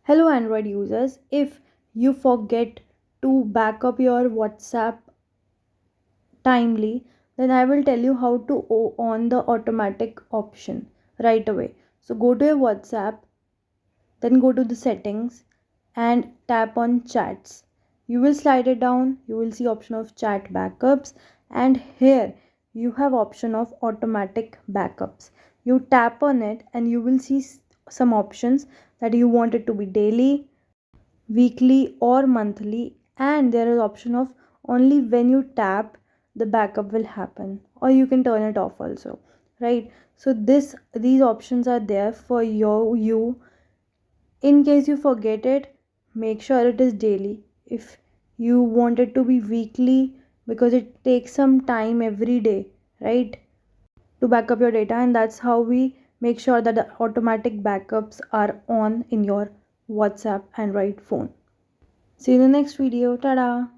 Hello Android users, if you forget to back up your WhatsApp timely, then I will tell you how to on the automatic option right away. So go to your WhatsApp, then go to the settings and tap on chats. You will slide it down, you will see option of chat backups, and here you have option of automatic backups. You tap on it and you will see some options that you want it to be daily, weekly or monthly, and there is option of only when you tap the backup will happen, or you can turn it off also, right? So these options are there for you. In case you forget it, make sure it is daily. If you want it to be weekly, because it takes some time every day, right, to back up your data, and that's how we make sure that the automatic backups are on in your WhatsApp Android phone. See you in the next video. Tada!